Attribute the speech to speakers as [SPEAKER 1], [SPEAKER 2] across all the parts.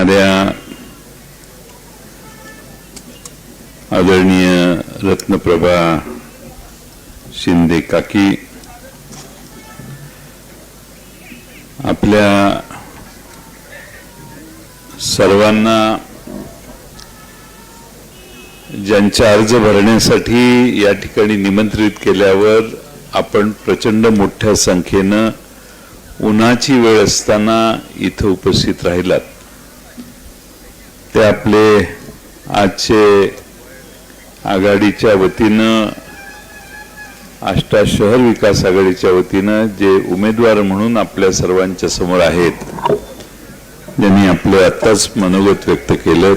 [SPEAKER 1] असणाऱ्या आदरणीय रत्नप्रभा शिंदे काकी, आपल्या सर्वांना ज्यांचा अर्ज भरण्यासाठी या ठिकाणी निमंत्रित केल्यावर आपण प्रचंड मोठ्या संख्येनं उन्हाची वेळ असताना इथं उपस्थित राहिलात, ते आपले आजचे आघाडीच्या वतीनं, आष्टा शहर विकास आघाडीच्या वतीनं जे उमेदवार म्हणून आपल्या सर्वांच्या समोर आहेत, ज्यांनी आपले आत्ताच मनोगत व्यक्त केलं,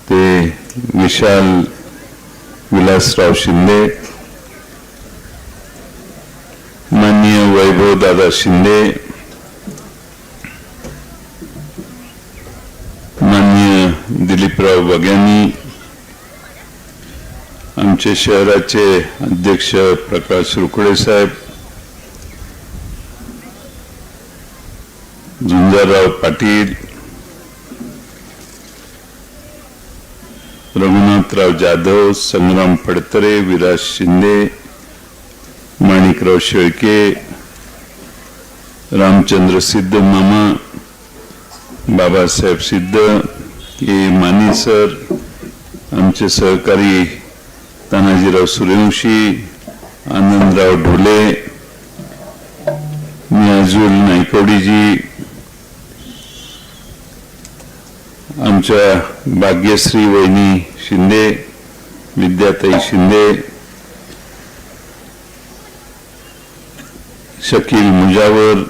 [SPEAKER 1] ते विशाल विलासराव शिंदे, माननीय वैभव दादा शिंदे, माननीय दिलीपराव बग्यानी, आमचे शहराचे अध्यक्ष प्रकाश रुकडे साहेब, झुंजारराव पाटील, रघुनाथराव जाधव, संग्राम फडतरे, विराज शिंदे, माणिकराव शेळके, रामचंद्र सिद्ध मामा, बाबासाहेब सिद्ध, मानी सर, आमचे सहकारी तानाजीराव सूर्यवंशी, आनंदराव ढोले, नियाजुल नायकवडीजी, आमच्या भाग्यश्री वहिनी शिंदे, विद्याताई शिंदे, शकील मुजावर,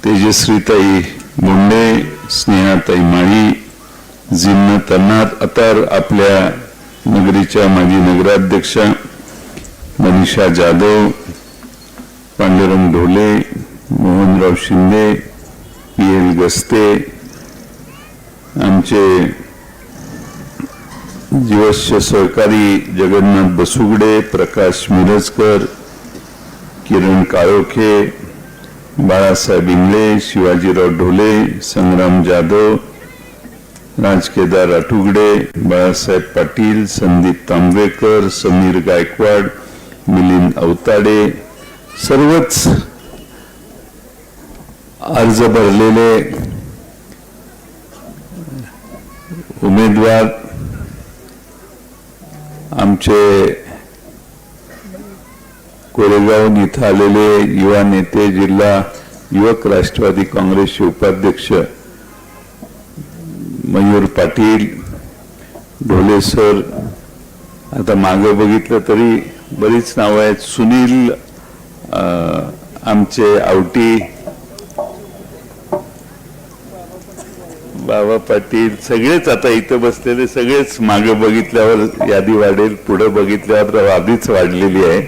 [SPEAKER 1] तेजश्रीताई मुंडे, स्नेहाताई माळी, जिन्नत अतार, आपल्या नगरीच्या माजी नगराध्यक्षा मनीषा जाधव, पांडुरंग ढोले, मोहनराव शिंदे, पी.एल. गस्ते, आमचे जीवस्य सहकारी जगन्नाथ बसुगडे, प्रकाश मिरजकर, किरण काळोखे, बाळासाहेब इंगळे, शिवाजीराव ढोले, संग्राम जाधव, राजकेदार आटुगडे, बाळासाहेब पाटील, संदीप तांबेकर, समीर गायकवाड, मिलिंद अवताडे, सर्वच अर्ज भरलेले उमेदवार, आमचे कोरेगाव इथं आलेले युवा नेते, जिल्हा युवक राष्ट्रवादी काँग्रेसचे उपाध्यक्ष मयूर पाटील, ढोले सर, आता मागं बघितलं तरी बरीच नावं आहेत, सुनील, आमचे आवटी, बाबा पाटील, सगळेच आता इथं बसलेले सगळेच, मागं बघितल्यावर यादी वाढेल, पुढे बघितल्यावर आधीच वाढलेली आहे,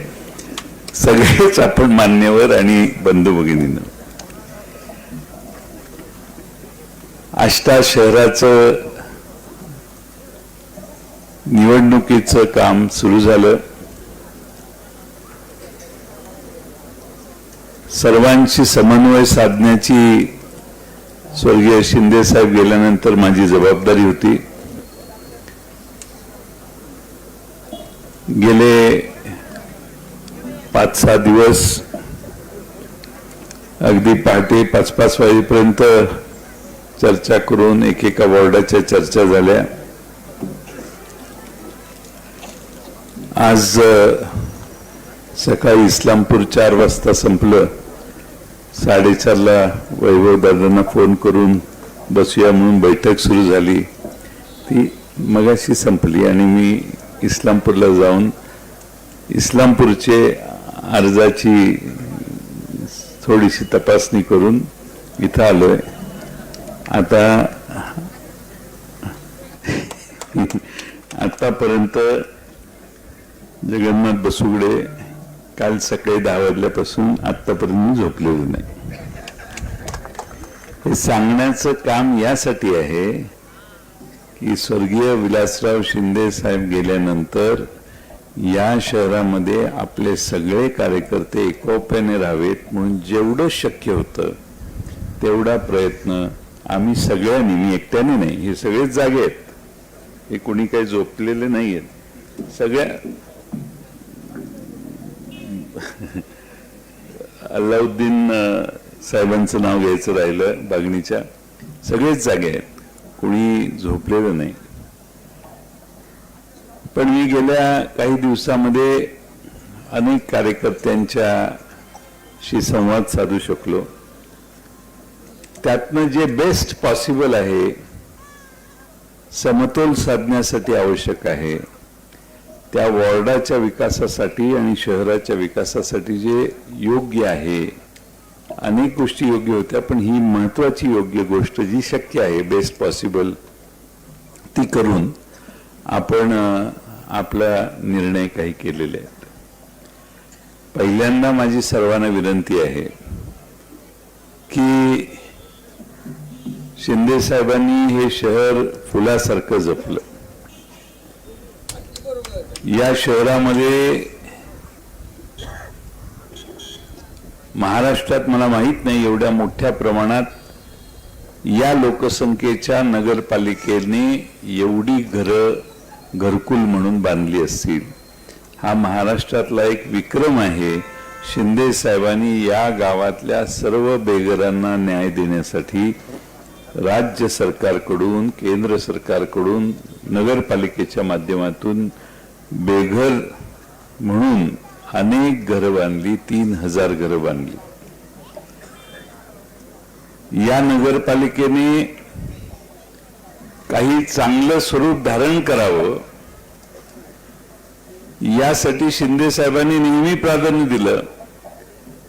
[SPEAKER 1] सगळेच आपण मान्यवर आणि बंधू भगिनींनो. आष्टा शहराचं निवडणुकीचं काम सुरू झालं. सर्वांशी समन्वय साधण्याची स्वर्गीय शिंदे साहेब गेल्यानंतर माझी जबाबदारी होती. गेले 5-6 दिवस अगदी पहाटे 5-5 वाजेपर्यंत चर्चा करून एकेका वॉर्डाच्या चर्चा झाल्या. आज सकाळी इस्लामपूर 4 वाजता संपलं. 4:30ला वैभव दादांना फोन करून बसूया म्हणून बैठक सुरू झाली. ती मगाशी संपली आणि मी इस्लामपूरला जाऊन इस्लामपूरचे अर्जाची थोडीशी तपासणी करून इथं आलोय. आतापर्यंत जगन्नाथ बसुगडे काल सकाळी 10 वाजल्यापासून आतापर्यंत झोपलेले नाही. हे सांगण्याचं काम यासाठी आहे की स्वर्गीय विलासराव शिंदे साहेब गेल्यानंतर या शहरामध्ये आपले सगळे कार्यकर्ते एकोप्याने राहावेत म्हणून जेवढं शक्य होतं तेवढा प्रयत्न आम्ही सगळ्यांनी, मी एकट्याने नाही, हे सगळेच जागे आहेत, हे कोणी काही झोपलेले नाही आहेत, सगळ्या अल्लाउद्दीन साहेबांचं नाव घ्यायचं राहिलं, बागणीच्या सगळेच जागे आहेत, कोणी झोपलेलं नाही. पण मी गेल्या काही दिवसामध्ये अनेक कार्यकर्त्यांच्याशी संवाद साधू शकलो. त्यातनं जे बेस्ट पॉसिबल आहे, समतोल साधण्यासाठी आवश्यक आहे, त्या वॉर्डाच्या विकासासाठी आणि शहराच्या विकासासाठी जे योग्य आहे, अनेक गोष्टी योग्य होत्या, पण ही महत्वाची योग्य गोष्ट जी शक्य आहे, बेस्ट पॉसिबल, ती करून आपण आपला निर्णय काही केलेले आहेत. पहिल्यांदा माझी सर्वांना विनंती आहे की शिंदे साहेबांनी हे शहर फुलासारखं जपलं. या शहरामध्ये महाराष्ट्रात मला माहित नाही एवढ्या मोठ्या प्रमाणात या लोकसंख्येच्या नगरपालिकेने एवढी घरं घरकुल म्हणून बांधली असतील. हा महाराष्ट्रातला एक विक्रम आहे. शिंदे साहेबांनी या गावातल्या सर्व बेघरांना न्याय देण्यासाठी राज्य सरकारकडून, केंद्र सरकारकडून, नगरपालिकेच्या माध्यमातून बेघर म्हणून अनेक घरं बांधली, 3000 घरं बांधली. या नगरपालिकेने काही चांगलं स्वरूप धारण करावं यासाठी शिंदे साहेबांनी नेहमी प्राधान्य दिलं.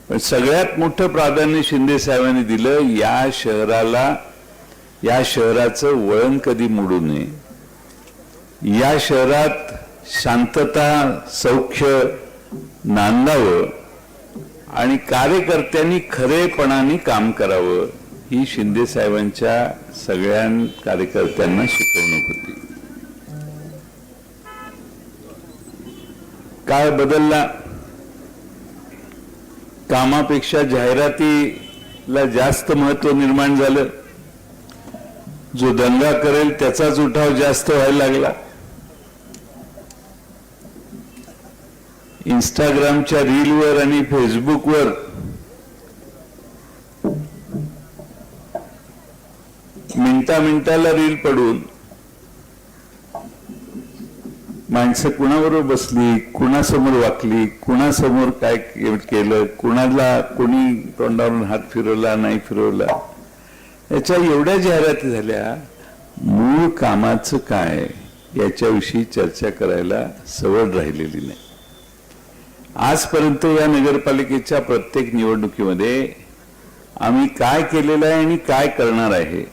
[SPEAKER 1] पण सगळ्यात मोठं प्राधान्य शिंदे साहेबांनी दिलं या शहराला, या शहराचं वळण कधी मोडू नये, या शहरात शांतता, सौख्य नांदावं आणि कार्यकर्त्यांनी खरेपणाने काम करावं, ही शिंदे साहेबांच्या सगळ्या कार्यकर्त्यांना शिकवणूक होती. काळ बदलला, कामापेक्षा जाहिरातीला जास्त महत्व निर्माण झालं. जो दंगा करेल त्याचाच उठाव जास्त व्हायला लागला. इंस्टाग्रामच्या रीलवर आणि फेसबुकवर मिनिटाला रील पडून माणसं कुणाबरोबर बसली, कुणासमोर वाकली, कुणासमोर काय केलं, कुणाला कोणी तोंडावरून हात फिरवला नाही फिरवला, याच्या एवढ्या जाहिराती झाल्या. मूळ कामाचं काय याच्याविषयी चर्चा करायला सवड राहिलेली नाही. आजपर्यंत या नगरपालिकेच्या प्रत्येक निवडणुकीमध्ये आम्ही काय केलेलं आहे आणि काय करणार आहे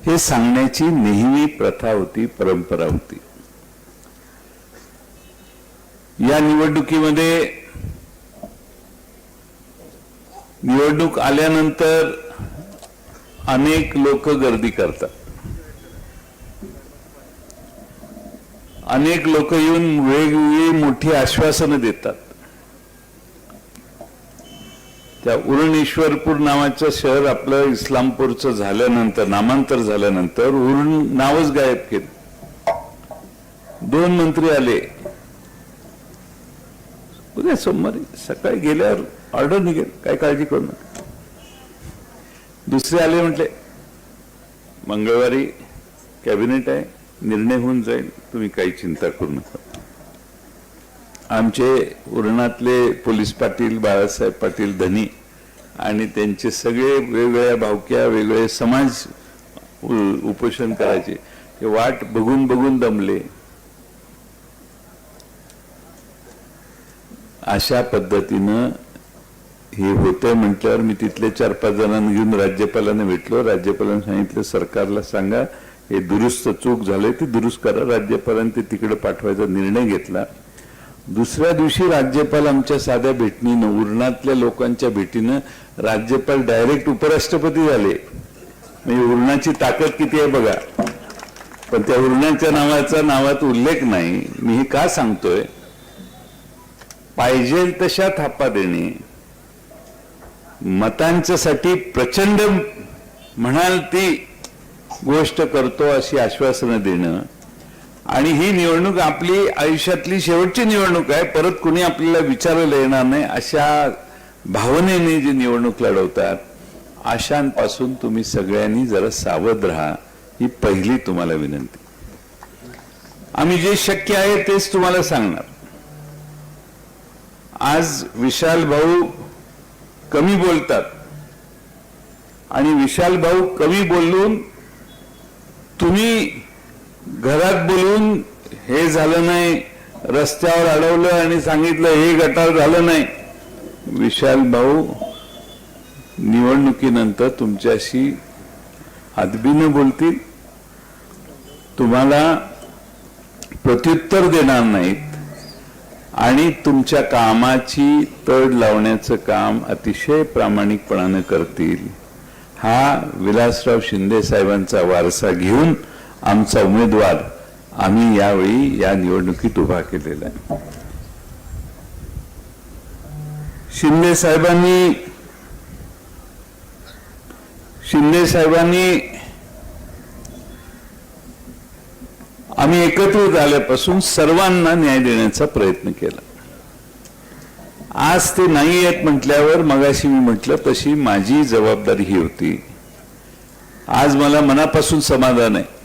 [SPEAKER 1] हे सांगण्याची नेहमी प्रथा होती, परंपरा होती. या निवडणुकीमध्ये निवडणूक आल्यानंतर अनेक लोक गर्दी करतात. अनेक लोक येऊन वेगवेगळी मोठी आश्वासनं देतात. त्या उरण नावाचं शहर आपलं इस्लामपूरचं झाल्यानंतर, नामांतर झाल्यानंतर उरण नावच गायब केलं. 2 मंत्री आले, उद्या सोमवारी सकाळी गेल्यावर ऑर्डर निघेल, काय काळजी करू नका. दुसरे आले, म्हटले मंगळवारी कॅबिनेट आहे, निर्णय होऊन जाईल, तुम्ही काही चिंता करू नका. आमचे उरणातले पोलीस पाटील बाळासाहेब पाटील धनी आणि त्यांचे सगळे वेगवेगळ्या भावक्या, वेगवेगळे समाज उपोषण करायचे, हे वाट बघून बघून दमले. अशा पद्धतीनं हे होतंय म्हटल्यावर मी तिथले 4-5 जणांना घेऊन राज्यपालांना भेटलो. राज्यपालांनी सांगितलं सरकारला सांगा हे दुरुस्त चूक झाले, ती दुरुस्त करा. राज्यपालांनी ते तिकडे पाठवायचा निर्णय घेतला. दुसऱ्या दिवशी राज्यपाल आमच्या साध्या भेटणीनं, उरणातल्या लोकांच्या भेटीनं राज्यपाल डायरेक्ट उपराष्ट्रपती झाले. म्हणजे उरणाची ताकद किती आहे बघा. पण त्या उरणाच्या नावात उल्लेख नाही. मी हे का सांगतोय, पाहिजे तशा थापा देणे, मतांच्यासाठी प्रचंड म्हणाल ती गोष्ट करतो अशी आश्वासनं देणं, आणि ही निवडणूक आपली आयुष्यातली शेवटची निवडणूक आहे, परत कुणी आपल्याला विचारायला येणार नाही अशा भावनेने जी निवडणूक लढवतात, आशांपासून तुम्ही सगळ्यांनी जरा सावध राहा, ही पहिली तुम्हाला विनंती. आम्ही जे शक्य आहे तेच तुम्हाला सांगणार. आज विशाल भाऊ कमी बोलतात आणि विशाल भाऊ कमी बोलून तुम्ही घरात बोलून हे झालं नाही, रस्त्यावर अडवलं आणि सांगितलं हे गटार झालं नाही. विशाल भाऊ निवडणुकीनंतर तुमच्याशी अदबीनं बोलतील, तुम्हाला प्रत्युत्तर देणार नाहीत आणि तुमच्या कामाची तड लावण्याचं काम अतिशय प्रामाणिकपणाने करतील. हा विलासराव शिंदे साहेबांचा वारसा घेऊन आमचा उमेदवार आम्ही यावेळी या निवडणुकीत उभा केलेला आहे. शिंदे साहेबांनी आम्ही एकत्रित आल्यापासून सर्वांना न्याय देण्याचा प्रयत्न केला. आज ते नाही येत म्हटल्यावर मगाशी मी म्हटलं तशी माझी जबाबदारी ही होती. आज मला मनापासून समाधान आहे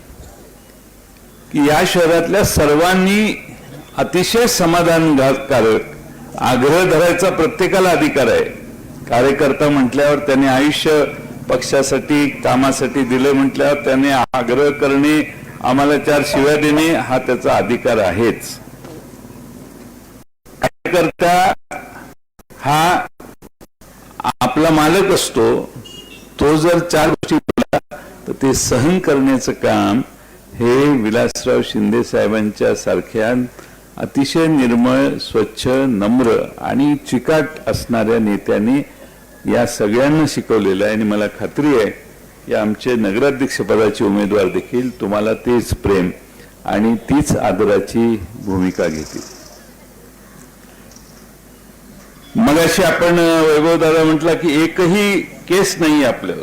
[SPEAKER 1] की या शहरातल्या सर्वांनी अतिशय समाधानकारक आग्रह धरायचा प्रत्येकाला अधिकार आहे. कार्यकर्ता म्हटल्यावर त्याने आयुष्य पक्षासाठी कामासाठी दिलं म्हटल्यावर त्याने आग्रह करणे, आम्हाला 4 शिव्या देणे हा त्याचा अधिकार आहेच. कार्यकर्ता हा आपला मालक असतो. तो जर 4 गोष्टी बोलला तर ते सहन करण्याचं काम हे विलासराव शिंदे साहेबांच्या सारख्या अतिशय निर्मळ, स्वच्छ, नम्र आणि चिकाट असणाऱ्या नेत्यांनी या सगळ्यांना शिकवलेलं आहे. आणि मला खात्री आहे या आमचे नगराध्यक्ष पदाचे उमेदवार देखील तुम्हाला तेच प्रेम आणि तीच आदराची भूमिका घेतील. मगाशी आपण वैभव दादा म्हटला की एकही केस नाही आपल्यावर,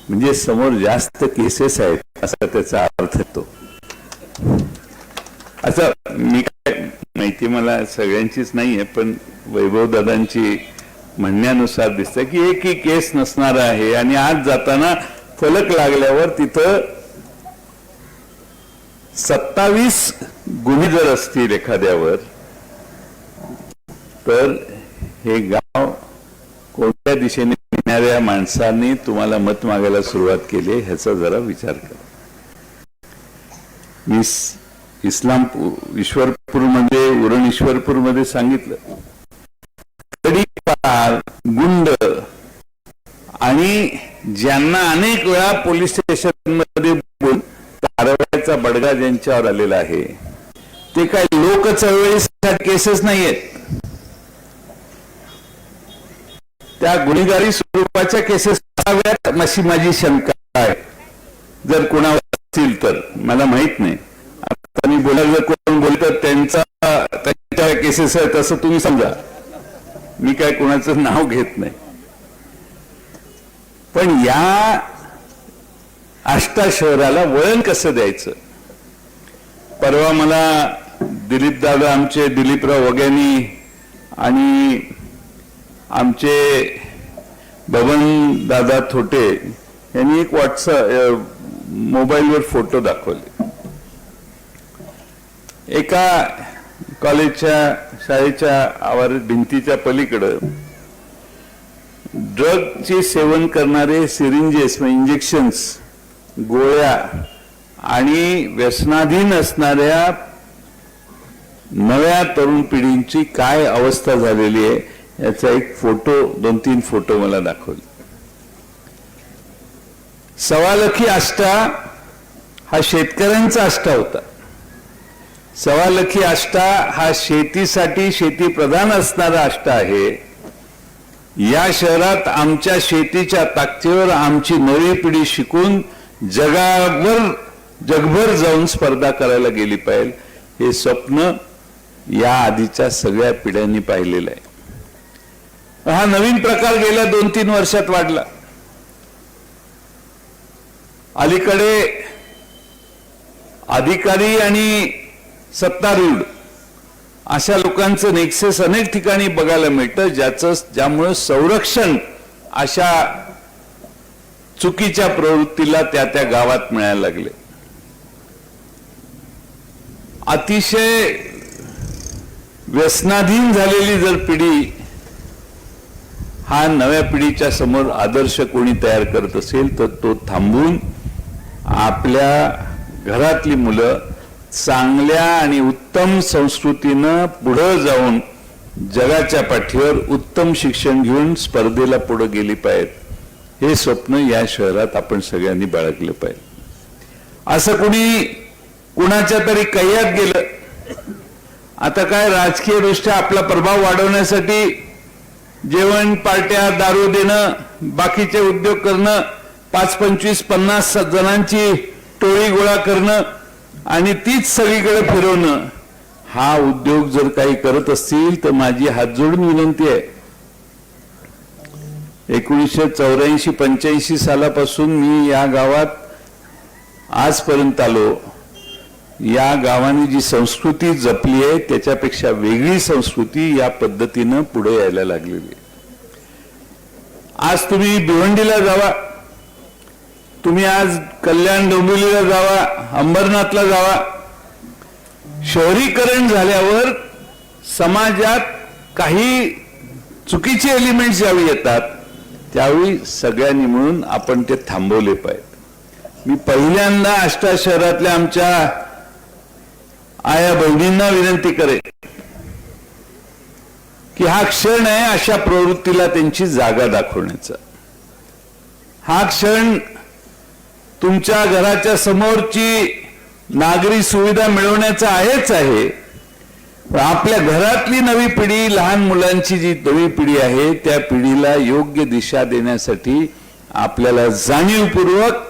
[SPEAKER 1] म्हणजे समोर जास्त केसेस आहेत असा त्याचा अर्थ येतो. असं मी काय माहिती मला सगळ्यांचीच नाहीये, पण वैभव दादांची म्हणण्यानुसार दिसतं की एकही केस नसणार आहे. आणि आज जाताना फलक लागल्यावर तिथं 27 गुन्हे जर असतील एखाद्यावर, तर हे गाव कोणत्या दिशेने येणाऱ्या माणसांनी तुम्हाला मत मागायला सुरुवात केली ह्याचा जरा विचार करा. मी ईश्वरपूरमध्ये, उरण ईश्वरपूरमध्ये सांगितलं, गुंड आणि ज्यांना अनेक वेळा पोलीस स्टेशनमध्ये कारवाईचा बडगा ज्यांच्यावर आलेला आहे ते काय लोक चळवळीसाठी केसेस नाहीयेत, त्या गुन्हेगारी स्वरूपाच्या केसेस असाव्यात अशी माझी शंका आहे. जर कोणावर असतील तर मला माहित नाही. आता मी बोलायला कोण बोलतात त्यांच्या केसेस आहेत असं तुम्ही समजा, मी काय कोणाचं नाव घेत नाही. पण या आष्टा शहराला वळण कसं द्यायचं. परवा मला दिलीप दादा, आमचे दिलीपराव वगैनी आणि आमचे बबन दादा थोटे यांनी एक व्हॉट्सअप मोबाईलवर फोटो दाखवले. एका कॉलेजच्या शाळेच्या आवारात भिंतीच्या पलीकडं ड्रगचे सेवन करणारे सिरिंजेस, इंजेक्शन्स, गोळ्या आणि व्यसनाधीन असणाऱ्या नव्या तरुण पिढींची काय अवस्था झालेली आहे याचा एक फोटो, 2-3 फोटो मला दाखवले. सवालखी आष्टा हा शेतकऱ्यांचा आष्टा होता. सवालखी आष्टा हा शेतीसाठी शेतीप्रधान असणारा आष्टा आहे. या शहरात आमच्या शेतीच्या ताकदीवर आमची नवी पिढी शिकून जगभर जाऊन स्पर्धा करायला गेली पाहिजे, हे स्वप्न या आधीच्या सगळ्या पिढ्यांनी पाहिलेलं आहे. हा नवीन प्रकार गेल्या 2-3 वर्षात वाढला. अलीकडे अधिकारी आणि सत्तारूढ अशा लोकांचं नेक्सस अनेक ठिकाणी बघायला मिळतं, ज्यामुळे संरक्षण अशा चुकीच्या प्रवृत्तीला त्या गावात मिळायला लागले. अतिशय व्यसनाधीन झालेली जर पिढी हा नव्या पिढीच्या समोर आदर्श कोणी तयार करत असेल तर तो थांबून आपल्या घरातली मुलं चांगल्या आणि उत्तम संस्कृतीनं पुढे जाऊन जगाच्या पाठीवर उत्तम शिक्षण घेऊन स्पर्धेला पुढे गेली पाहिजेत. हे स्वप्न या शहरात आपण सगळ्यांनी बाळगलं पाहिजे. असं कुणाच्या तरी कैयात गेलं. आता काय राजकीय दृष्ट्या आपला प्रभाव वाढवण्यासाठी जेवण, पार्ट्या, दारू देणं, बाकीचे उद्योग करणं, 5, 25, 50 जणांची टोळी गोळा करणं आणि तीच सगळीकडे फिरवणं, हा उद्योग जर काही करत असतील तर माझी हात जोडून विनंती आहे. 1984-85 सालापासून मी या गावात आजपर्यंत आलो. या गावाने जी संस्कृती जपली आहे त्याच्यापेक्षा वेगळी संस्कृती या पद्धतीनं पुढे यायला लागलेली. आज तुम्ही भिवंडीला जावा, तुम्ही आज कल्याण डोंबिवलीला जावा, अंबरनाथला जावा. शहरीकरण झाल्यावर समाजात काही चुकीचे एलिमेंट्स ज्यावेळी येतात त्यावेळी सगळ्यांनी मिळून आपण ते थांबवले पाहिजे. मी पहिल्यांदा आष्टा शहरातल्या आमच्या आया बहिणींना विनंती करेन की हा क्षण आहे अशा प्रवृत्तीला त्यांची जागा दाखवण्याचा. हा क्षण तुमच्या घराच्या समोरची नागरी सुविधा मिळवण्याचा आहेच आहे. आपल्या घरातली नवी पिढी, लहान मुलांची जी नवी पिढी आहे त्या पिढीला योग्य दिशा देण्यासाठी आपल्याला जाणीवपूर्वक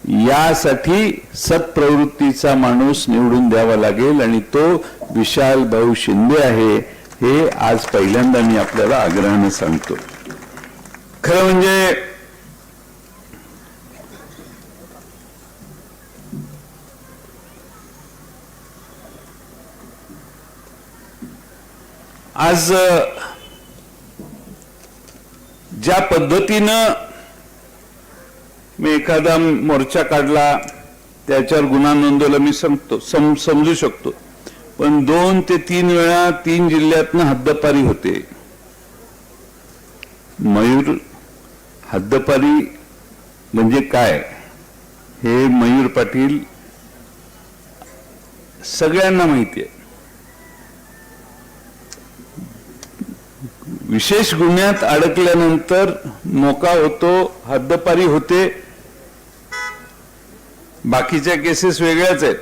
[SPEAKER 1] यासाठी सत्प्रवृत्तीचा माणूस निवडून द्यावा लागेल आणि तो विशाल भाऊ शिंदे आहे. हे आज पहिल्यांदा मी आपल्याला आग्रहाने सांगतो. खरं म्हणजे आज ज्या पद्धतीनं मी एखादा मोर्चा काढला त्याच्यावर गुन्हा नोंदवला मी समजू शकतो, पण 2 ते 3 वेळा 3 जिल्ह्यातनं हद्दपारी होते. मयूर हद्दपारी म्हणजे काय हे मयूर पाटील सगळ्यांना माहिती आहे. विशेष गुन्ह्यात अडकल्यानंतर मोका होतो, हद्दपारी होते. बाकीच्या केसेस वेगळ्याच आहेत.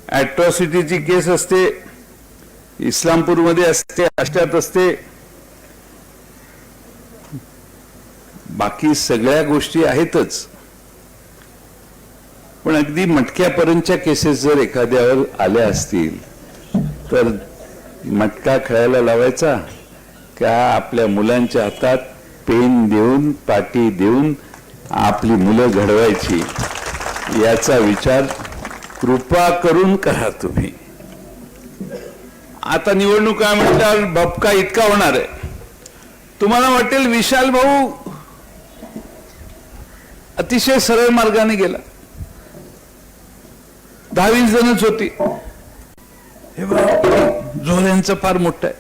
[SPEAKER 1] ॲट्रॉसिटीची केस असते, इस्लामपूरमध्ये असते, आष्ट्यात असते, बाकी सगळ्या गोष्टी आहेतच. पण अगदी मटक्यापर्यंतच्या केसेस जर एखाद्यावर आल्या असतील तर मटका खेळायला लावायचा का आपल्या मुलांच्या हातात पेन देऊन, पाटी देऊन आपली मुलं घडवायची, याचा विचार कृपा करून करा तुम्ही. आता निवडणुका म्हटल्यावर भपका इतका होणार आहे. तुम्हाला वाटेल विशाल भाऊ अतिशय सरळ मार्गाने गेला, 10-20 जणच होती. हे जोर यांचं फार मोठं आहे.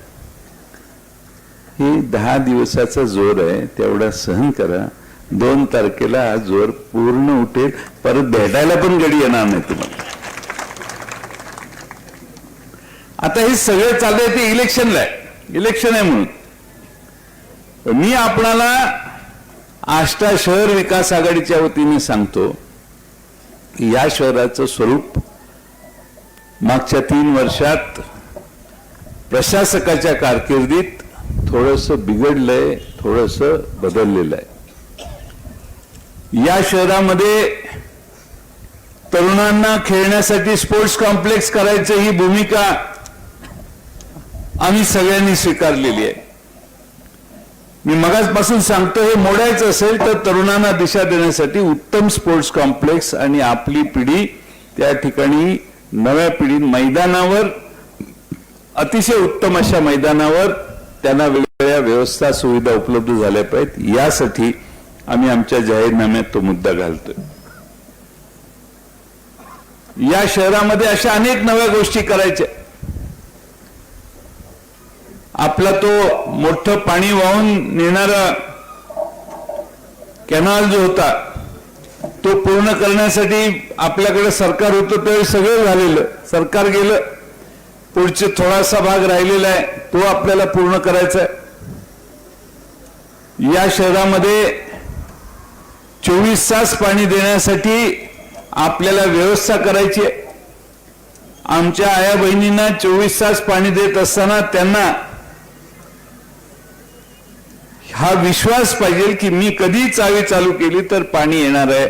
[SPEAKER 1] हे 10 दिवसाचा जोर आहे, तेवढा सहन करा. 2 तारखेला हा जोर पूर्ण उठेल. परत भेटायला पण गडी येणार नाही तुम्हाला. आता हे सगळं चाललंय ते इलेक्शनला आहे, इलेक्शन आहे म्हणून. मी आपणाला आष्टा शहर विकास आघाडीच्या वतीने सांगतो की या शहराचं स्वरूप मागच्या 3 वर्षात प्रशासकाच्या कारकिर्दीत थोडंसं बिघडलंय, थोडंसं बदललेलं आहे. या शहरामध्ये तरुणांना खेळण्यासाठी स्पोर्ट्स कॉम्प्लेक्स करायचं ही भूमिका आम्ही सगळ्यांनी स्वीकारलेली आहे. मी मगाचपासून सांगतो, हे मोडायचं असेल तर तरुणांना दिशा देण्यासाठी उत्तम स्पोर्ट्स कॉम्प्लेक्स आणि आपली पिढी त्या ठिकाणी नव्या पिढी मैदानावर, अतिशय उत्तम अशा मैदानावर त्यांना वेगवेगळ्या व्यवस्था सुविधा उपलब्ध झाल्या पाहिजेत. यासाठी आम्ही आमच्या जाहीरनाम्यात तो मुद्दा घालतोय. या शहरामध्ये अशा अनेक नव्या गोष्टी करायच्या. आपला तो मोठं पाणी वाहून नेणारा कॅनॉल जो होता तो पूर्ण करण्यासाठी आपल्याकडे सरकार होतं त्यावेळी सगळं झालेलं, सरकार गेलं, पुढचे थोडासा भाग राहिलेला आहे तो आपल्याला पूर्ण करायचा आहे. या शहरामध्ये 24 तास पाणी देण्यासाठी आपल्याला व्यवस्था करायची आहे. आमच्या आया बहिणींना 24 तास पाणी देत असताना त्यांना हा विश्वास पाहिजे की मी कधी चावी चालू केली तर पाणी येणार आहे,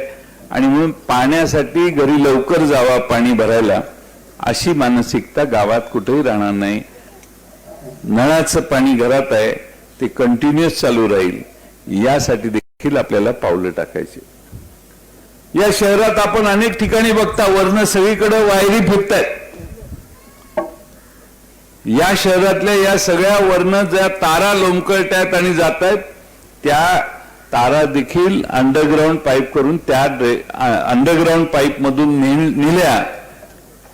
[SPEAKER 1] आणि म्हणून पाण्यासाठी घरी लवकर जावा पाणी भरायला, अशी मानसिकता गावात कुठेही राहणार नाही. नळाचं पाणी घरात आहे ते कंटिन्युअस चालू राहील, यासाठी देखील आपल्याला पावलं टाकायची. या शहरात आपण अनेक ठिकाणी बघता वरनं सगळीकडे वायरी फिरतायत. या शहरातल्या या सगळ्या वरनं ज्या तारा लोंबकळतायत आणि जात आहेत, त्या तारा देखील अंडरग्राऊंड पाईप करून त्या अंडरग्राऊंड पाईप मधून नेल्या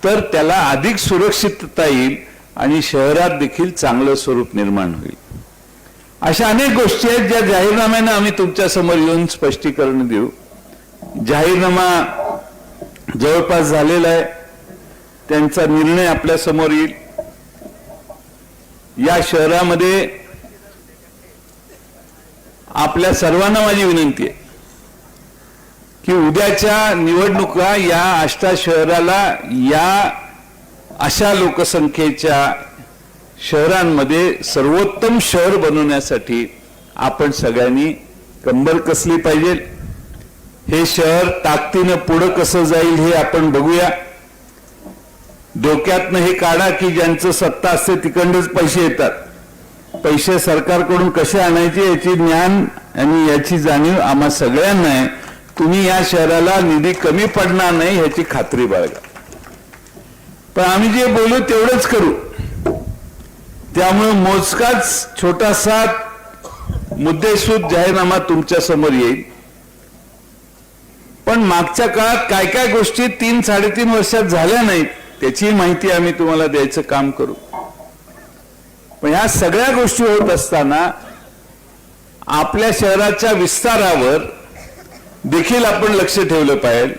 [SPEAKER 1] तर त्याला अधिक सुरक्षितता येईल आणि शहरात देखील चांगलं स्वरूप निर्माण होईल. अशा अनेक गोष्टी आहेत ज्या जाहीरनाम्याने आम्ही तुमच्या समोर येऊन स्पष्टीकरण देऊ. जाहीरनामा जवळपास झालेला आहे, त्यांचा निर्णय आपल्या समोर येईल. या शहरामध्ये आपल्या सर्वांना माझी विनंती आहे की उद्याच्या निवडणुका या आष्टा शहराला या अशा लोकसंख्येच्या शहरांमध्ये सर्वोत्तम शहर बनवण्यासाठी आपण सगळ्यांनी कंबर कसली पाहिजे. हे शहर ताकदीनं पुढे कसं जाईल हे आपण बघूया. डोक्यातनं हे काढा की ज्यांचं सत्ता असते तिकडनंच पैसे येतात. पैसे सरकारकडून कसे आणायचे याची ज्ञान आणि याची जाणीव आम्हा सगळ्यांना आहे. तुम्ही या शहराला निधी कमी पडणार नाही ह्याची खात्री बाळगा. पण आम्ही जे बोलू तेवढंच करू. त्यामुळे मोजकाच छोटासा मुद्देसूद जाहीरनामा तुमच्या समोर येईल. पण मागच्या काळात काय काय गोष्टी 3-3.5 वर्षात झाल्या नाहीत त्याची माहिती आम्ही तुम्हाला द्यायचं काम करू. पण या सगळ्या गोष्टी होत असताना आपल्या शहराच्या विस्तारावर देखील आपण लक्ष ठेवलं पाहिजे.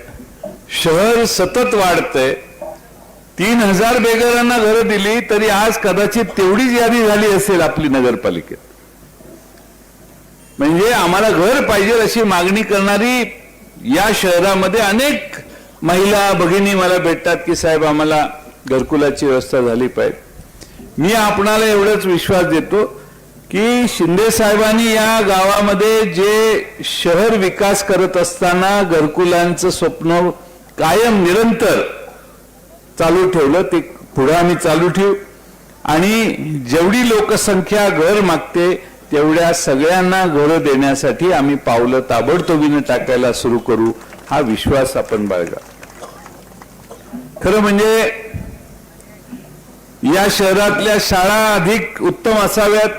[SPEAKER 1] शहर सतत वाढतंय. 3000 बेघरांना घरं दिली तरी आज कदाचित तेवढीच यादी झाली असेल आपली नगरपालिकेत. म्हणजे आम्हाला घर पाहिजे अशी मागणी करणारी या शहरामध्ये अनेक महिला भगिनी मला भेटतात की साहेब आम्हाला घरकुलाची व्यवस्था झाली पाहिजे. मी आपणाला एवढंच विश्वास देतो की शिंदे साहेबांनी या गावामध्ये जे शहर विकास करत असताना घरकुलांचं स्वप्न कायम निरंतर चालू ठेवलं ते पुढे आम्ही चालू ठेवू. आणि जेवढी लोकसंख्या घर मागते तेवढ्या सगळ्यांना घरं देण्यासाठी आम्ही पावलं ताबडतोबीने टाकायला सुरू करू, हा विश्वास आपण बाळगा. खरं म्हणजे या शहरातल्या शाळा अधिक उत्तम असाव्यात,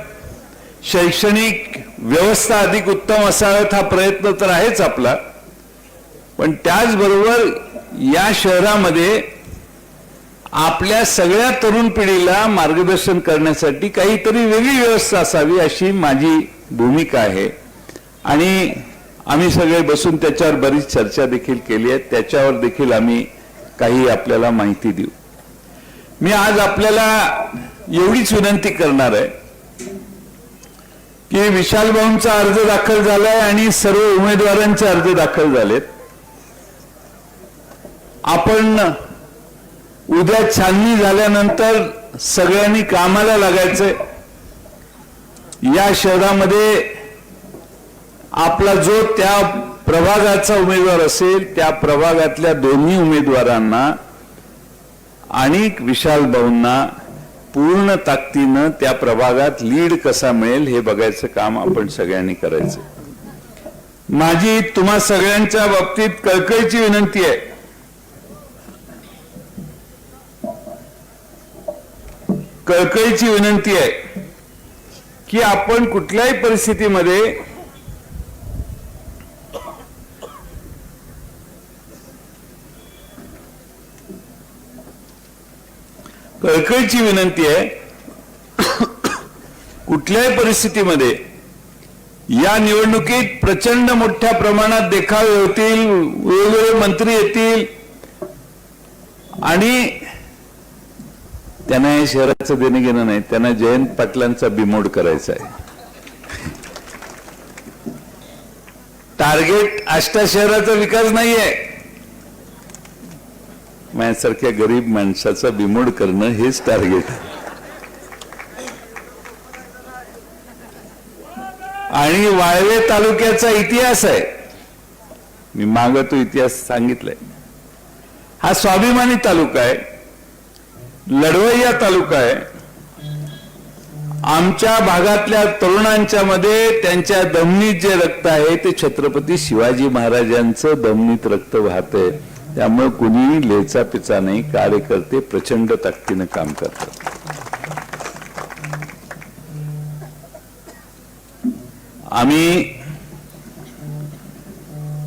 [SPEAKER 1] शैक्षणिक व्यवस्था अधिक उत्तम असाव्यात हा प्रयत्न तर आहेच आपला. पण त्याचबरोबर या शहरामध्ये आपल्या सगळ्या तरुण पिढीला मार्गदर्शन करण्यासाठी काहीतरी वेगळी व्यवस्था असावी अशी माझी भूमिका आहे. आणि आम्ही सगळे बसून त्याच्यावर बरीच चर्चा देखील केली आहे. त्याच्यावर देखील आम्ही काही आपल्याला माहिती देऊ. मी आज आपल्याला एवढीच विनंती करणार आहे की विशाल भाऊंचा अर्ज दाखल झालाय आणि सर्व उमेदवारांचे अर्ज दाखल झालेत. आपण उद्या छाननी झाल्यानंतर सगळ्यांनी कामाला लागायचंय. या शहरामध्ये आपला जो त्या प्रभागाचा उमेदवार असेल त्या प्रभागातल्या दोन्ही उमेदवारांना आणि विशाल भाऊंना पूर्ण ताकदीनं त्या प्रभागात लीड कसा मिळेल हे बघायचं काम आपण सगळ्यांनी करायचं. माझी तुम्हा सगळ्यांच्या बाबतीत कळकळीची विनंती आहे, कळकळीची विनंती आहे की आपण कुठल्याही परिस्थितीमध्ये कळकळीची विनंती आहे कुठल्याही परिस्थितीमध्ये या निवडणुकीत प्रचंड मोठ्या प्रमाणात देखावे होतील, वेगवेगळे मंत्री येतील आणि त्यांना हे शहराचं देणं घेणं नाही, त्यांना जयंत पाटलांचा बिमोड करायचा आहे. टार्गेट आष्टा शहराचा विकास नाहीये, माझ्यासारख्या गरीब माणसाचा बिमोड करणं हेच टार्गेट. आणि वाळवे तालुक्याचा इतिहास आहे, मी मागं तो इतिहास सांगितलाय. हा स्वाभिमानी तालुका आहे, लढवय्या तालुका आहे. आमच्या भागातल्या तरुणांच्या मध्ये त्यांच्या धमनीत जे रक्त आहे ते छत्रपती शिवाजी महाराजांचं धमनीत रक्त वाहतंय. त्यामुळे कुणीही लेचा पिचा नाही, कार्यकर्ते प्रचंड ताकदीनं काम करतात. आम्ही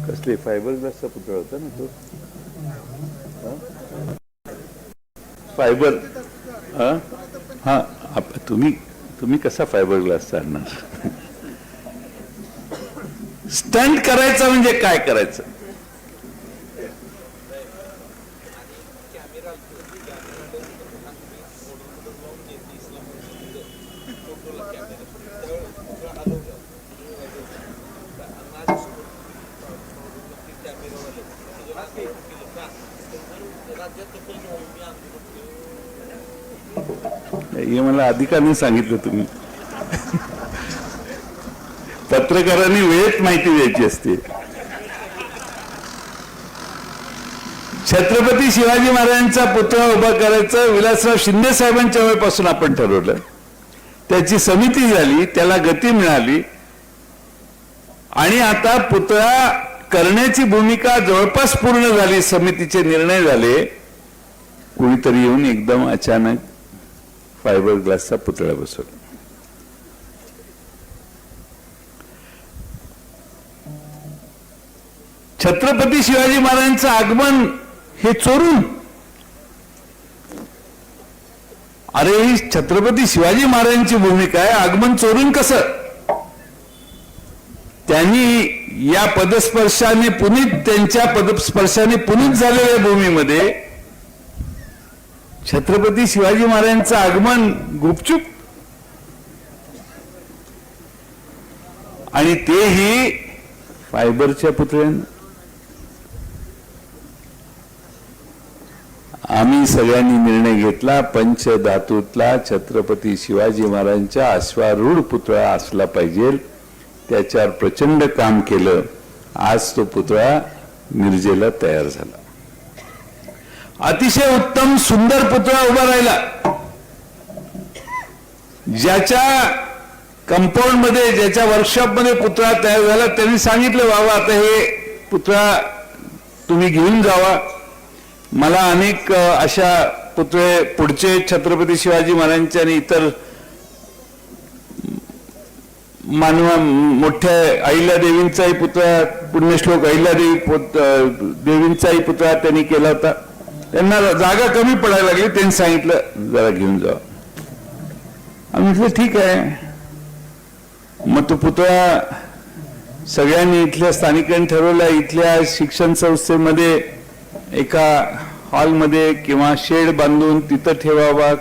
[SPEAKER 1] कसले फायबर ग्लासचा पुतळा होता ना तो, फायबर. हा तुम्ही कसा फायबर ग्लास आणणार? स्टंट करायचं म्हणजे काय करायचं? हे मला अधिकाऱ्यांनी सांगितलं. तुम्ही पत्रकारांनी वेळेत माहिती द्यायची असते. छत्रपती शिवाजी महाराजांचा पुतळा उभा करायचं विलासराव शिंदे साहेबांच्या वेळेपासून आपण ठरवलं. त्याची समिती झाली, त्याला गती मिळाली आणि आता पुतळा करण्याची भूमिका जवळपास पूर्ण झाली. समितीचे निर्णय झाले. कोणीतरी येऊन एकदम अचानक फायबर ग्लासचा पुतळा बसवला. छत्रपती शिवाजी महाराजांचं आगमन हे चोरून, अरे ही छत्रपती शिवाजी महाराजांची भूमिका आहे, आगमन चोरून कसं? त्यांनी या पदस्पर्शाने पुनीत, त्यांच्या पदस्पर्शाने पुनीत झालेल्या भूमीमध्ये छत्रपती शिवाजी महाराजांचं आगमन गुपचूप, आणि तेही फायबरच्या पुतळ्यानं. आम्ही सगळ्यांनी निर्णय घेतला, पंचधातूतला छत्रपती शिवाजी महाराजांच्या अश्वारूढ पुतळा असला पाहिजे. त्याच्यावर प्रचंड काम केलं. आज तो पुतळा मिरजेला तयार झाला. अतिशय उत्तम सुंदर पुतळा उभा राहिला. ज्याच्या कंपाऊंड मध्ये, ज्याच्या वर्कशॉप मध्ये पुतळा तयार झाला, त्यांनी सांगितलं, बाबा आता हे पुतळा तुम्ही घेऊन जावा. मला अनेक अशा पुतळे पुढचे छत्रपती शिवाजी महाराजांचे आणि इतर मानवा, मोठ्या अहिल्यादेवींचाही पुतळा, पुण्यश्लोक अहिल्यादेवी देवींचाही पुतळा त्यांनी केला होता. त्यांना जागा कमी पडायला लागली. त्यांनी सांगितलं जरा घेऊन जा. आम्ही म्हटलं ठीक आहे. मग तो पुतळा सगळ्यांनी, इथल्या स्थानिकांनी ठरवला, इथल्या शिक्षण संस्थेमध्ये एका हॉलमध्ये किंवा शेड बांधून तिथं ठेवावा.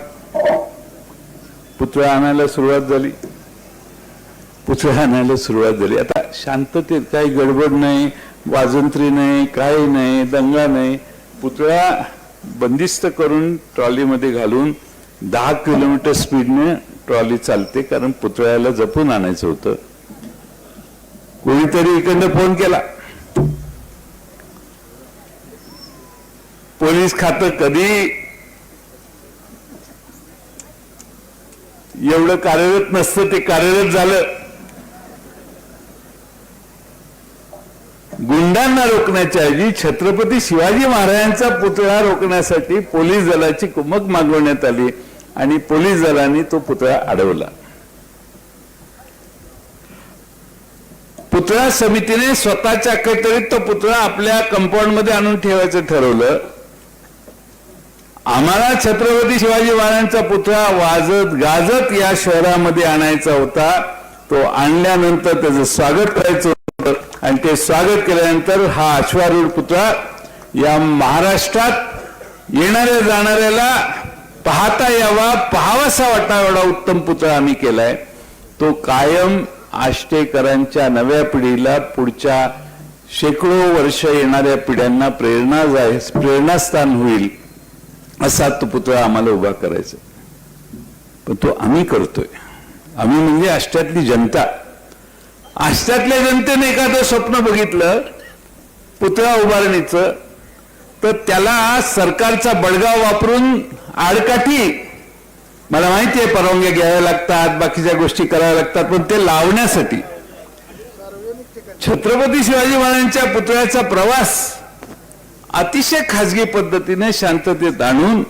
[SPEAKER 1] पुतळा आणायला सुरुवात झाली. पुतळा आणायला सुरुवात झाली. आता शांततेत, काही गडबड नाही, वाजंत्री नाही, काही नाही, दंगा नाही. पुतळा बंदिस्त करून ट्रॉलीमध्ये घालून 10 किलोमीटर स्पीडने ट्रॉली चालते, कारण पुतळ्याला जपून आणायचं होतं. कोणीतरी इकडनं फोन केला. पोलीस खातं कधी एवढं कार्यरत नसतं, ते कार्यरत झालं. गुंडांना रोखण्याच्या ऐवजी छत्रपती शिवाजी महाराजांचा पुतळा रोखण्यासाठी पोलीस दलाची कुमक मागवण्यात आली आणि पोलीस दलाने तो पुतळा अडवला. पुतळा समितीने स्वतःच्या अखत्यारीत तो पुतळा आपल्या कंपाऊंड मध्ये आणून ठेवायचं ठरवलं. आम्हाला छत्रपती शिवाजी महाराजांचा पुतळा वाजत गाजत या शहरामध्ये आणायचा होता. तो आणल्यानंतर त्याचं स्वागत करायचं होतं आणि ते स्वागत केल्यानंतर हा अश्वारूढ पुतळा या महाराष्ट्रात येणाऱ्या जाणाऱ्याला पाहता यावा, पाहावासा वाटावा एवढा उत्तम पुतळा आम्ही केलाय. तो कायम आष्टेकरांच्या नव्या पिढीला, पुढच्या शेकडो वर्ष येणाऱ्या पिढ्यांना प्रेरणास्थान होईल असा तो पुतळा आम्हाला उभा करायचा. पण तो आम्ही करतोय. आम्ही म्हणजे आष्ट्यातली जनता. आष्ट्यातल्या जनतेने एखादं स्वप्न बघितलं पुतळा उभारणीचं, तर त्याला सरकारचा बडगा वापरून आडकाठी, मला माहिती आहे परवानग्या घ्याव्या लागतात, बाकीच्या गोष्टी कराव्या लागतात, पण ते लावण्यासाठी छत्रपती शिवाजी महाराजांच्या पुतळ्याचा प्रवास अतिशय खाजगी पद्धतीने शांततेत आणून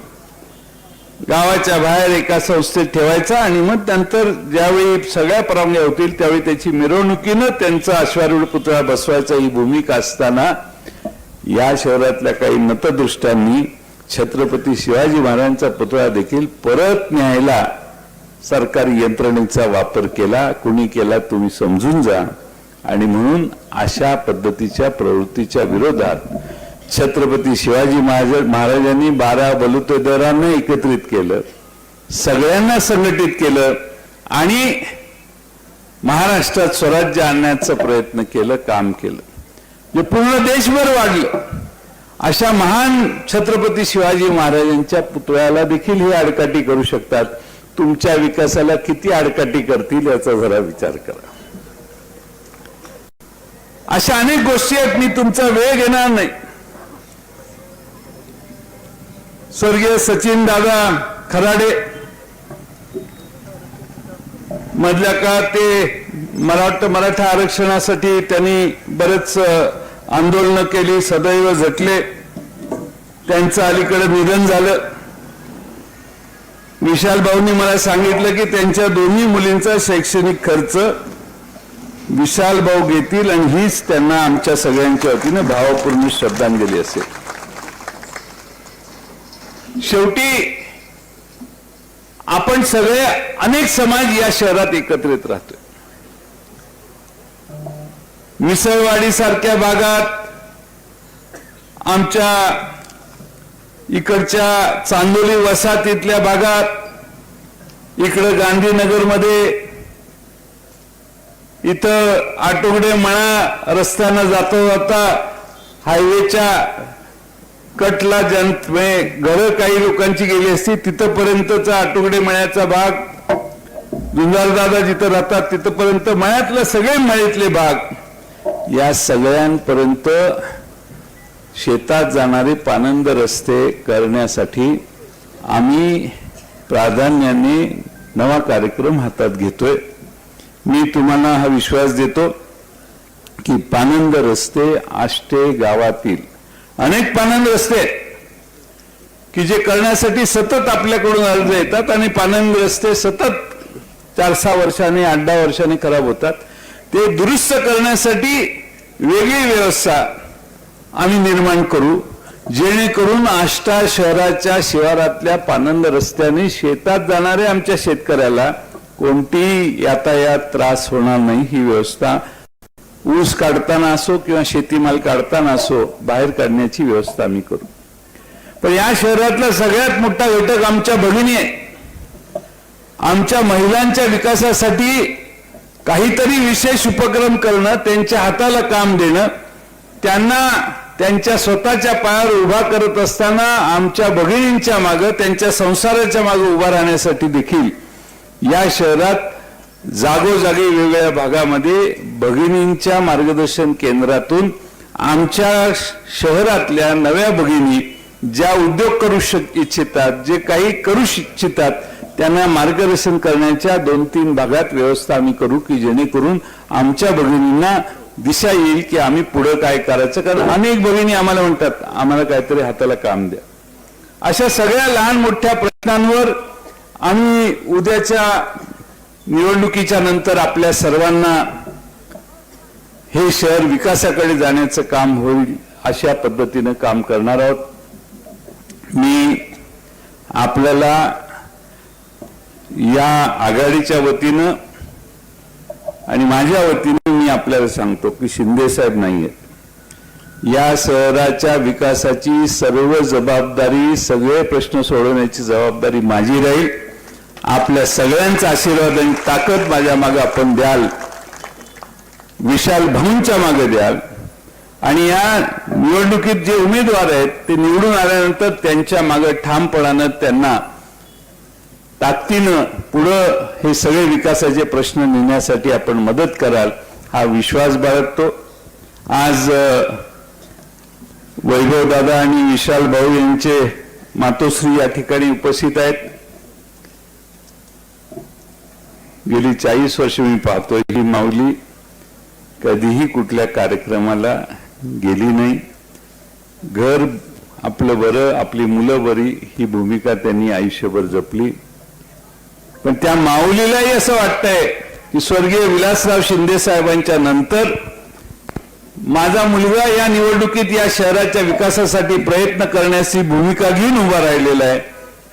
[SPEAKER 1] गावाच्या बाहेर एका संस्थेत ठेवायचा आणि मग नंतर ज्यावेळी सगळ्या परवानग्या होतील त्यावेळी त्याची मिरवणुकीनं त्यांचा अश्वारूढ पुतळा बसवायचा ही भूमिका असताना या शहरातल्या काही मतदृष्टांनी छत्रपती शिवाजी महाराजांचा पुतळा देखील परत न्यायला सरकारी यंत्रणेचा वापर केला. कुणी केला तुम्ही समजून जा. आणि म्हणून अशा पद्धतीच्या प्रवृत्तीच्या विरोधात छत्रपती शिवाजी महाराजांनी 12 बलुतेदारांना एकत्रित केलं, सगळ्यांना संघटित केलं आणि महाराष्ट्रात स्वराज्य आणण्याचा प्रयत्न केलं, काम केलं, जे पूर्ण देशभर वाढलं. अशा महान छत्रपती शिवाजी महाराजांच्या पुतळ्याला देखील हे आडकाठी करू शकतात. तुमच्या विकासाला किती आडकाठी करतील याचा जरा विचार करा. अशा अनेक गोष्टी आहेत. मी तुमचा वेळ घेणार नाही. स्वर्गीय सचिन दादा खराडे मधल्या काळात ते मला वाटतं मराठा आरक्षणासाठी त्यांनी बरेच आंदोलन केली, सदैव झटले. त्यांचं अलीकडे निधन झालं. विशाल भाऊंनी मला सांगितलं की त्यांच्या दोन्ही मुलींचा शैक्षणिक खर्च विशाल भाऊ घेतील आणि हीच त्यांना आमच्या सगळ्यांच्या वतीने भावपूर्ण श्रद्धांजली असेल. शेवटी आपण सगळे अनेक समाज या शहरात एकत्रित राहतोय. मिसळवाडी सारख्या भागात, आमच्या इकडच्या चांदोली वसाहतीतल्या भागात, इकडं गांधीनगरमध्ये, इथं आटोगडे मळा रस्त्यानं जाता जाता हायवेच्या कटला घरं काही लोकांची गेली असती, तिथपर्यंतचा आटोगडे मळ्याचा भाग, जुंजारदादा जिथं राहतात तिथपर्यंत मळ्यातले सगळे मळ्यातले भाग, या सगळ्यांपर्यंत शेतात जाणारे पानंद रस्ते करण्यासाठी आम्ही प्राधान्याने नवा कार्यक्रम हातात घेतोय. मी तुम्हाला हा विश्वास देतो की पानंद रस्ते आष्टे गावातील अनेक पानंद रस्ते की जे करण्यासाठी सतत आपल्याकडून अर्ज येतात आणि पानंद रस्ते सतत 4-6 वर्षांनी 8-10 वर्षांनी खराब होतात. ते दुरुस्त करण्यासाठी वेगळी व्यवस्था आम्ही निर्माण करू, जेणेकरून आष्टा शहराच्या शिवारातल्या पानंद रस्त्याने शेतात जाणाऱ्या आमच्या शेतकऱ्याला कोणतीही यातायात त्रास होणार नाही. ही व्यवस्था ऊस काढताना असो किंवा शेतीमाल काढताना असो बाहेर काढण्याची व्यवस्था आम्ही करू. पण या शहरातला सगळ्यात मोठा घटक आमच्या भगिनी आहे. आमच्या महिलांच्या विकासासाठी काहीतरी विशेष उपक्रम करणं, त्यांच्या हाताला काम देणं, त्यांना त्यांच्या स्वतःच्या पायावर उभा करत असताना आमच्या भगिनींच्या मागे, त्यांच्या संसाराच्या मागे उभा राहण्यासाठी देखील या शहरात जागोजागी वेगवेगळ्या भागामध्ये भगिनींच्या मार्गदर्शन केंद्रातून आमच्या शहरातल्या नव्या भगिनी ज्या उद्योग करू इच्छितात, जे काही करू इच्छितात, त्यांना मार्गदर्शन करण्याच्या 2-3 भागात व्यवस्था आम्ही करू की जेणेकरून आमच्या भगिनींना दिशा येईल की आम्ही पुढे काय करायचं. कारण अनेक भगिनी आम्हाला म्हणतात आम्हाला काहीतरी हाताला काम द्या. अशा सगळ्या लहान मोठ्या प्रश्नांवर आम्ही उद्याच्या निवडणुकीच्या नंतर आपल्या सर्वांना हे शहर विकासाकडे जाण्याचं काम होईल अशा पद्धतीनं काम करणार आहोत. मी आपल्याला या आघाडीच्या वतीनं आणि माझ्या वतीनं मी आपल्याला सांगतो की शिंदे साहेब नाही आहेत. या शहराच्या विकासाची सर्व जबाबदारी, सगळे प्रश्न सोडवण्याची जबाबदारी माझी राहील. आपल्या सगळ्यांचा आशीर्वाद आणि ताकद माझ्या मागे आपण द्याल, विशाल भाऊंच्या मागे द्याल. आणि या निवडणुकीत जे उमेदवार आहेत ते निवडून आल्यानंतर त्यांच्या मागे ठामपणानं त्यांना ताकदीनं पुढं हे सगळे विकासाचे प्रश्न नेण्यासाठी आपण मदत कराल हा विश्वास बाळगतो. आज वैभव दादा आणि विशाल भाऊ यांचे मातोश्री या ठिकाणी उपस्थित आहेत. गेली 40 वर्ष मी पाहतोय ही माऊली कधीही कुठल्या कार्यक्रमाला गेली नाही. घर आपलं बरं, आपली मुलं बरी ही भूमिका त्यांनी आयुष्यभर जपली. पण त्या माऊलीलाही असं वाटतंय की स्वर्गीय विलासराव शिंदे साहेबांच्या नंतर माझा मुलगा या निवडणुकीत या शहराच्या विकासासाठी प्रयत्न करण्याची भूमिका घेऊन उभा राहिलेला आहे,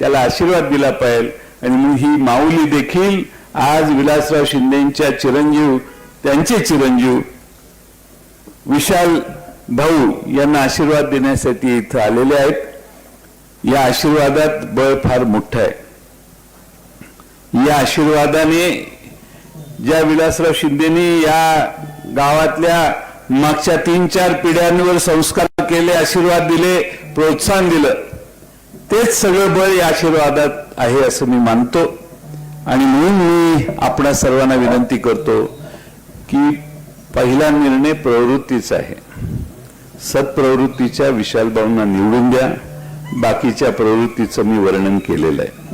[SPEAKER 1] त्याला आशीर्वाद दिला पाहिजे. आणि मग ही माऊली देखील आज विलासराव शिंदेंच्या चिरंजीव, त्यांचे चिरंजीव विशाल भाऊ यांना आशीर्वाद देण्यासाठी इथं आलेले आहेत. या आशीर्वादात बळ फार मोठं आहे. या आशीर्वादाने ज्या विलासराव शिंदेनी या गावातल्या मागच्या 3-4 पिढ्यांवर संस्कार केले, आशीर्वाद दिले, प्रोत्साहन दिलं, तेच सगळं बळ या आशीर्वादात आहे असं मी मानतो. आणि म्हणून मी आपणा सर्वांना विनंती करतो की पहिला निर्णय प्रवृत्तीचा आहे. सत्प्रवृत्तीच्या विशाल भाऊंना निवडून द्या. बाकीच्या प्रवृत्तीचं मी वर्णन केलेलं आहे.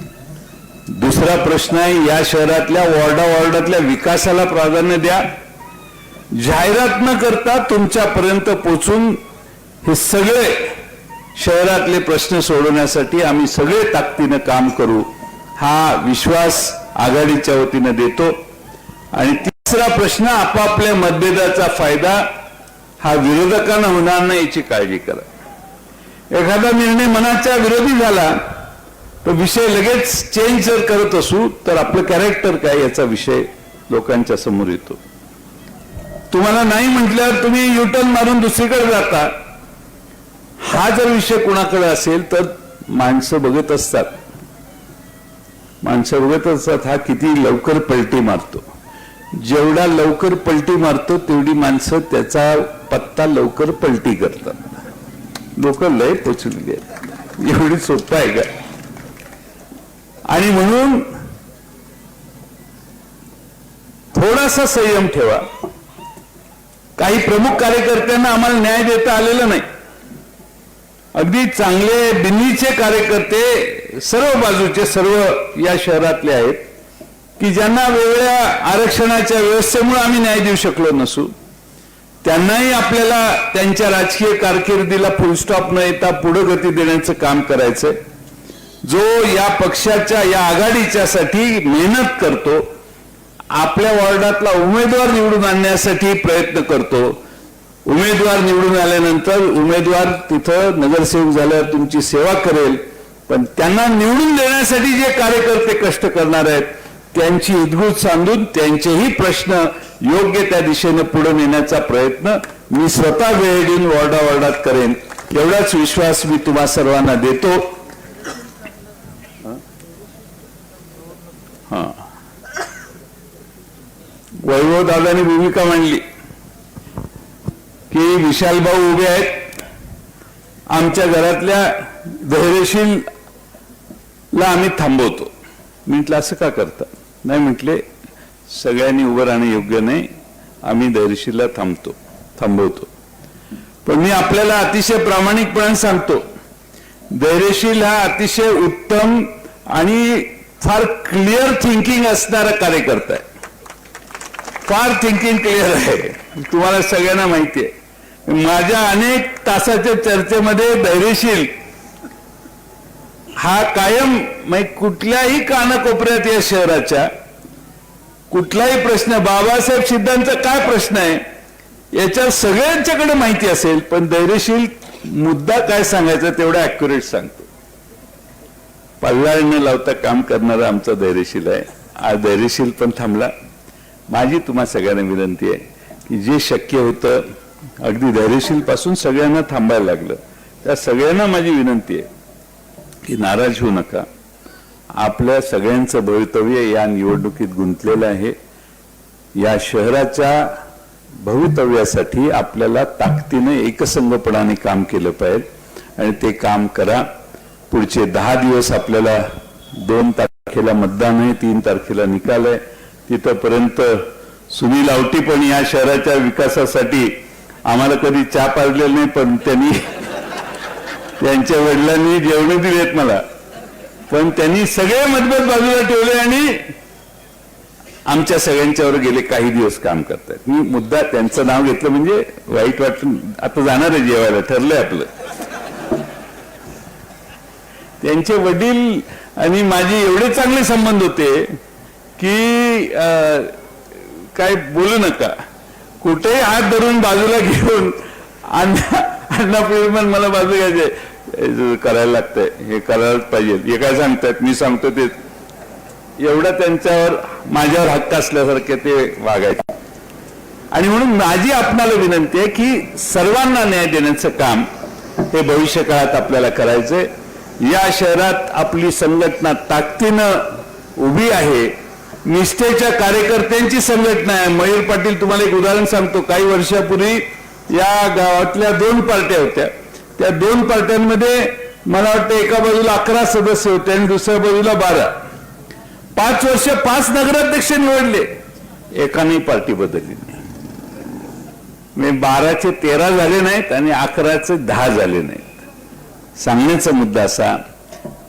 [SPEAKER 1] दुसरा प्रश्न आहे या शहरातल्या वॉर्डातल्या विकासाला प्राधान्य द्या. जाहिरात न करता तुमच्यापर्यंत पोहोचून हे सगळे शहरातले प्रश्न सोडवण्यासाठी आम्ही सगळे ताकदीनं काम करू हा विश्वास आघाडीच्या वतीनं देतो. आणि तिसरा प्रश्न, आपापल्या मतभेदाचा फायदा हा विरोधकांना होणार नाही याची काळजी करा. एखादा निर्णय मनाच्या विरोधी झाला तर विषय लगेच चेंज जर करत असू तर आपलं कॅरेक्टर काय याचा विषय लोकांच्या समोर येतो. तुम्हाला नाही म्हटल्यावर तुम्ही युटर्न मारून दुसरीकडे जाता. हा जर विषय कुणाकडे असेल तर माणसं बघत असतात, हा किती लवकर पलटी मारतो. जेवढा लवकर पलटी मारतो तेवढी माणसं त्याचा पत्ता लवकर पलटी करतात. लोक लय पोचलेली आहेत, एवढी सोपं आहे का? आणि म्हणून थोडासा संयम ठेवा. काही प्रमुख कार्यकर्त्यांना आम्हाला न्याय देता आलेला नाही. अगदी चांगले बिन्नीचे कार्यकर्ते सर्व बाजूचे, सर्व या शहरातले आहेत की ज्यांना वेगळ्या आरक्षणाच्या व्यवस्थेमुळे आम्ही न्याय देऊ शकलो नसू. त्यांनाही आपल्याला त्यांच्या राजकीय कारकिर्दीला फुलस्टॉप न येता पुढे गती देण्याचं काम करायचंय. जो या पक्षाच्या, या आघाडीच्या साठी मेहनत करतो, आपल्या वॉर्डातला उमेदवार निवडून आणण्यासाठी प्रयत्न करतो, उमेदवार निवडून आल्यानंतर उमेदवार तिथं नगरसेवक झाल्यावर तुमची सेवा करेल, पण त्यांना निवडून देण्यासाठी जे कार्यकर्ते कष्ट करणार आहेत त्यांची इदगूत सांधून त्यांचेही प्रश्न योग्य त्या दिशेने पुढे नेण्याचा प्रयत्न मी स्वतः वेळ देऊन वॉर्डात करेन. एवढाच विश्वास मी तुम्हा सर्वांना देतो. वैभव दादांनी भूमिका मांडली की विशाल भाऊ उभे आहेत, आमच्या घरातल्या धैर्यशीलला आम्ही थांबवतो. म्हटलं असं का करता? नाही म्हटले, सगळ्यांनी उभं राहणं योग्य नाही, आम्ही धैर्यशीलला थांबवतो. पण मी आपल्याला अतिशय प्रामाणिकपणे सांगतो, धैर्यशील हा अतिशय उत्तम आणि फार क्लिअर थिंकिंग असणारा कार्यकर्ता आहे, फार थिंकिंग क्लिअर आहे, तुम्हाला सगळ्यांना माहिती आहे. माझ्या अनेक तासाच्या चर्चेमध्ये धैर्यशील हा कायम, कुठल्याही कानाकोपऱ्यात या शहराच्या कुठलाही प्रश्न, बाबासाहेब सिद्धांचा काय प्रश्न आहे याच्या सगळ्यांच्याकडे माहिती असेल, पण धैर्यशील मुद्दा काय सांगायचा तेवढा ऍक्युरेट सांगतो. पल्ला न लावता काम करणारा आमचा धैर्यशील आहे. आज धैर्यशील पण थांबला. माझी तुम्हा सगळ्यांना विनंती आहे की जे शक्य होतं, अगदी धैर्यशील पासून सगळ्यांना थांबायला लागलं, त्या सगळ्यांना माझी विनंती आहे की नाराज होऊ नका. आपल्या सगळ्यांचं भवितव्य या निवडणुकीत गुंतलेलं आहे. या शहराच्या भवितव्यासाठी आपल्याला ताकदीने एकसंघपणाने काम केलं पाहिजे आणि ते काम करा. पुढचे 10 दिवस आपल्याला 2 तारखेला मतदान आहे, 3 तारखेला निकाल आहे. तिथपर्यंत सुनील आवटी पण या शहराच्या विकासासाठी आम्हाला कधी चहा पाजलेला नाही, पण त्यांच्या वडिलांनी जेवण दिलेत मला, पण त्यांनी सगळे मतभेद बाजूला ठेवले आणि आमच्या सगळ्यांच्यावर गेले काही दिवस काम करतात. मी मुद्दा त्यांचं नाव घेतलं म्हणजे वाईट वाटलं. आता जाणार आहे जेवायला, ठरलंय आपलं. त्यांचे वडील आणि माझे एवढे चांगले संबंध होते की काय बोलू नका. कुठेही हात धरून बाजूला घेऊन अण्णा पिळमन मला बाजू घ्यायचे, करायला लागतंय, हे करायलाच पाहिजे, हे काय सांगतात मी सांगतो ते. एवढा त्यांच्यावर माझ्यावर हक्क असल्यासारखे ते वागायचे. आणि म्हणून माझी आपणाला विनंती आहे की सर्वांना न्याय देण्याचं काम हे भविष्य काळात आपल्याला करायचंय. या शहरात आपली संघटना ताकदीनं उभी आहे, निष्ठेच्या कार्यकर्त्यांची संघटना आहे. मयूर पाटील, तुम्हाला एक उदाहरण सांगतो. काही वर्षापूर्वी या गावातल्या 2 पार्ट्या होत्या. त्या 2 पार्ट्यांमध्ये मला वाटतं एका बाजूला 11 सदस्य होते आणि दुसऱ्या बाजूला 12. 5 वर्ष 5 नगराध्यक्ष निवडले, एकाने पार्टी बदलली नाही. 12चे 13 झाले नाहीत आणि 11चे 10 झाले नाहीत. सांगण्याचा मुद्दा असा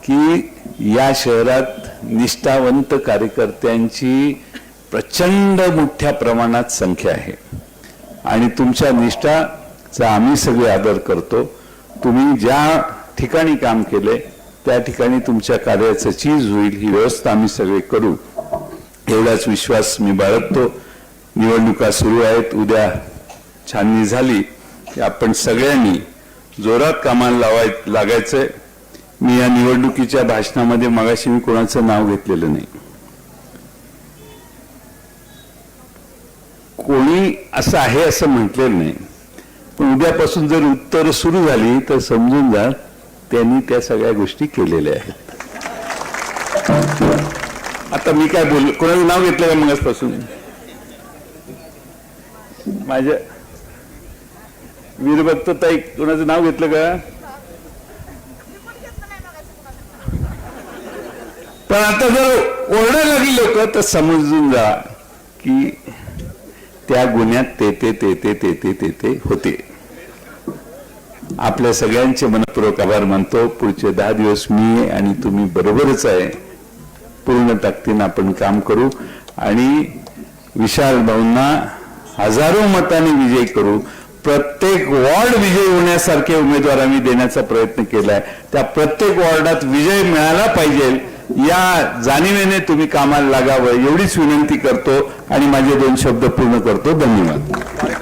[SPEAKER 1] की या शहरात निष्ठावंत कार्यकर्त्यांची प्रचंड मोठ्या प्रमाणात संख्या आहे आणि तुमच्या निष्ठाचा आम्ही सगळे आदर करतो. तुम्ही ज्या ठिकाणी काम केले त्या ठिकाणी तुमच्या कार्याचं चीज होईल ही व्यवस्था आम्ही सगळे करू, एवढाच विश्वास मी बाळगतो. निवडणुका सुरू आहेत. उद्या छाननी झाली की आपण सगळ्यांनी जोरात कामाला लागायचंय. मी या निवडणुकीच्या भाषणामध्ये मगाशी मी कोणाचं नाव घेतलेलं नाही. कोणी असं आहे असं म्हटलेलं नाही, पण उद्यापासून जर उत्तर सुरू झाली तर समजून जा त्यांनी त्या सगळ्या गोष्टी केलेल्या आहेत. आता मी काय बोल, कोणाचं नाव घेतलं का मगासपासून? माझ्या वीरभक्त ताई कोणाचं नाव घेतलं का? पण आता जर ओरडायला लागली लोक तर समजून जा की त्या गुन्ह्यात ते होते. आपल्या सगळ्यांचे मनपूर्वक आभार मानतो. पुढचे 10 दिवस मी आणि तुम्ही बरोबरच आहे. पूर्ण ताकदीनं आपण काम करू आणि विशाल भाऊंना हजारो मतांनी विजयी करू. प्रत्येक वॉर्ड विजयी होण्यासारखे उमेदवार आम्ही देण्याचा प्रयत्न केलाय. त्या प्रत्येक वॉर्डात विजय मिळाला पाहिजे या जाणीवेने तुम्ही कामाला लागावं एवढीच विनंती करतो आणि माझे 2 शब्द पूर्ण करतो. धन्यवाद.